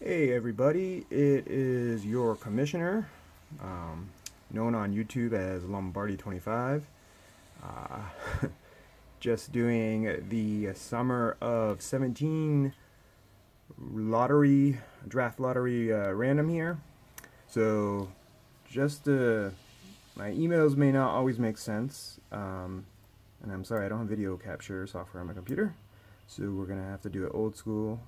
Hey everybody, it is your commissioner, um, known on YouTube as Lombardi25. Uh, just doing the summer of 17 lottery, draft lottery random here. So, just my emails may not always make sense, and I'm sorry I don't have video capture software on my computer. So we're gonna have to do it old school.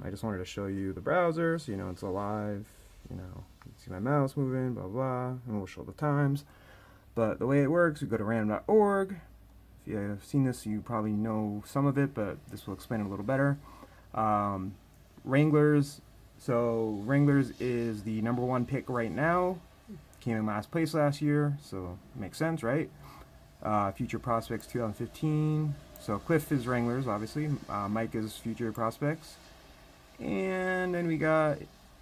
I just wanted to show you the browser so you know it's alive. You can see my mouse moving, blah blah, and we'll show the times. But the way it works, we go to random.org. If you've seen this, you probably know some of it, but this will explain it a little better. Um, Wranglers. So Wranglers is the number one pick right now. Came in last place last year, so it makes sense, right? Future Prospects 2015. So Cliff is Wranglers, obviously. Mike is Future Prospects. And then we got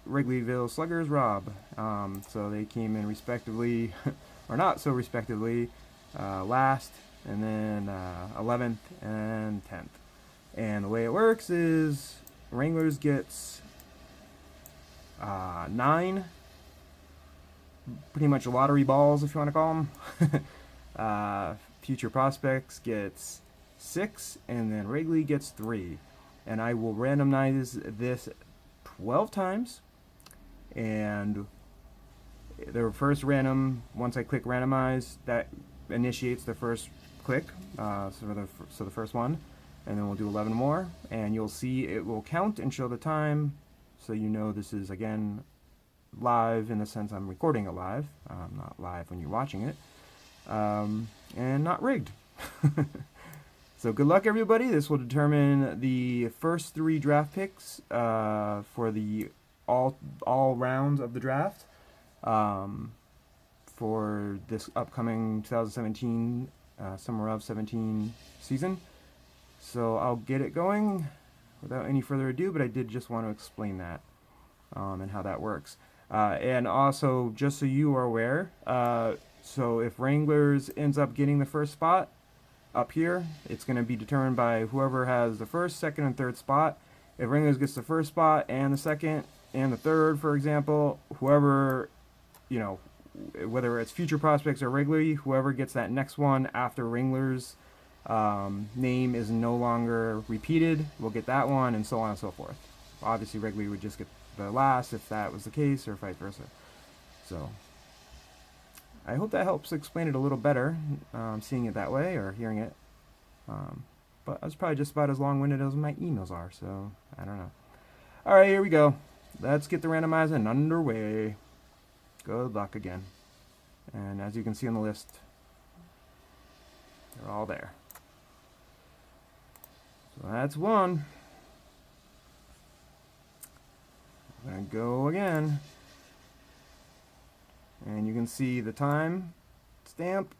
Wrigleyville Sluggers, Rob. So they came in respectively, or not so respectively, last, and then 11th and 10th. And the way it works is Wranglers gets 9, pretty much lottery balls, if you want to call them. Future Prospects gets 6, and then Wrigley gets 3. And I will randomize this 12 times. And the first random, once I click randomize, that initiates the first click, so the first one. And then we'll do 11 more. And you'll see it will count and show the time. So you know this is, again, live in the sense I'm recording it live. Not live when you're watching it. And not rigged. So good luck, everybody. This will determine the first 3 draft picks for the all rounds of the draft for this upcoming 2017 summer of 17 season. So I'll get it going without any further ado, but I did just want to explain that and how that works. And also, just so you are aware, so if Wranglers ends up getting the first spot up here, it's going to be determined by whoever has the first, second, and third spot. If Wranglers gets the first spot and the second and the third, for example, whoever, whether it's Future Prospects or Wrigley, whoever gets that next one after Wranglers' name is no longer repeated will get that one, and so on and so forth. Obviously, Wrigley would just get the last if that was the case, or vice versa. So I hope that helps explain it a little better, seeing it that way or hearing it. But I was probably just about as long-winded as my emails are, so I don't know. All right, here we go. Let's get the randomizing underway. Good luck again. And as you can see on the list, they're all there. So that's one. I'm going to go again. And you can see the time stamp,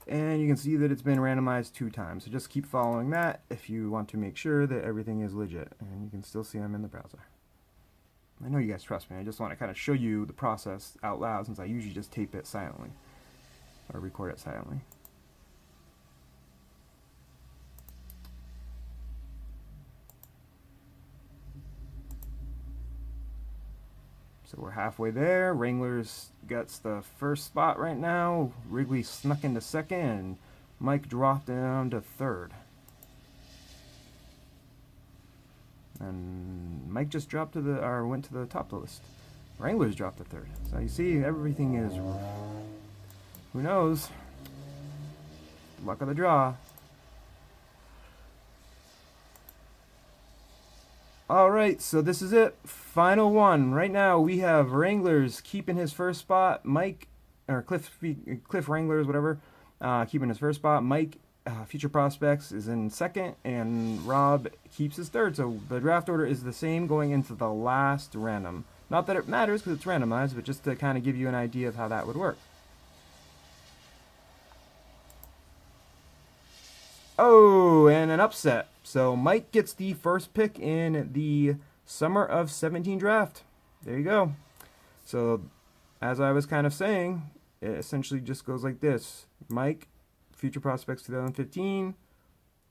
and you can see that it's been randomized 2 times. So just keep following that if you want to make sure that everything is legit. And you can still see I'm in the browser. I know you guys trust me. I just want to kind of show you the process out loud, since I usually just tape it silently or record it silently. So we're halfway there. Wranglers gets the first spot right now. Wrigley snuck into second, and Mike dropped down to third. And Mike just dropped to went to the top of the list. Wranglers dropped to third. So you see, everything is, who knows? Luck of the draw. Alright, so this is it. Final one. Right now we have Wranglers keeping his first spot. Mike, or Cliff Wranglers, whatever, keeping his first spot. Mike, Future Prospects, is in second, and Rob keeps his third. So the draft order is the same going into the last random. Not that it matters because it's randomized, but just to kind of give you an idea of how that would work. Oh, and an upset. So Mike gets the first pick in the summer of 17 draft. There you go. So as I was kind of saying, it essentially just goes like this. Mike, Future Prospects 2015,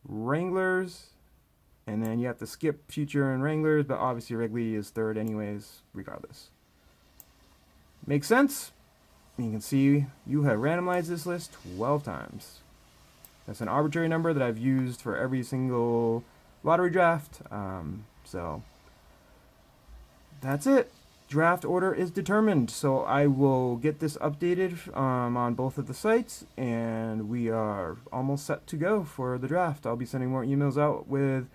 Wranglers, And then you have to skip Future and Wranglers, but obviously Wrigley is third anyways, regardless. Makes sense? You can see you have randomized this list 12 times. That's an arbitrary number that I've used for every single lottery draft. So that's it. Draft order is determined. So I will get this updated on both of the sites, and we are almost set to go for the draft. I'll be sending more emails out with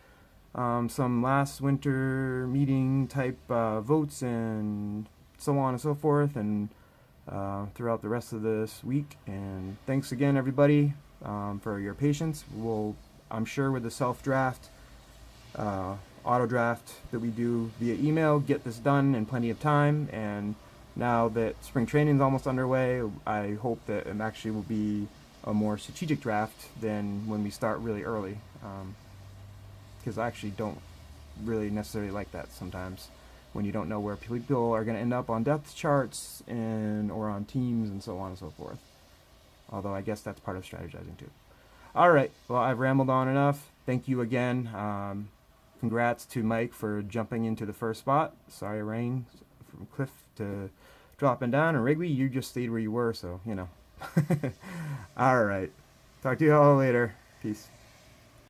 some last winter meeting type votes and so on and so forth, and throughout the rest of this week. And thanks again, everybody, for your patience. I'm sure with the self draft, auto draft that we do via email, get this done in plenty of time. And now that spring training is almost underway, I hope that it actually will be a more strategic draft than when we start really early, because I actually don't really necessarily like that sometimes, when you don't know where people are going to end up on depth charts or on teams and so on and so forth. Although I guess that's part of strategizing too. All right, well, I've rambled on enough. Thank you again. Congrats to Mike for jumping into the first spot. Sorry, Rain, from Cliff to dropping down. And Wrigley, you just stayed where you were, so, you know. All right. Talk to you all later. Peace.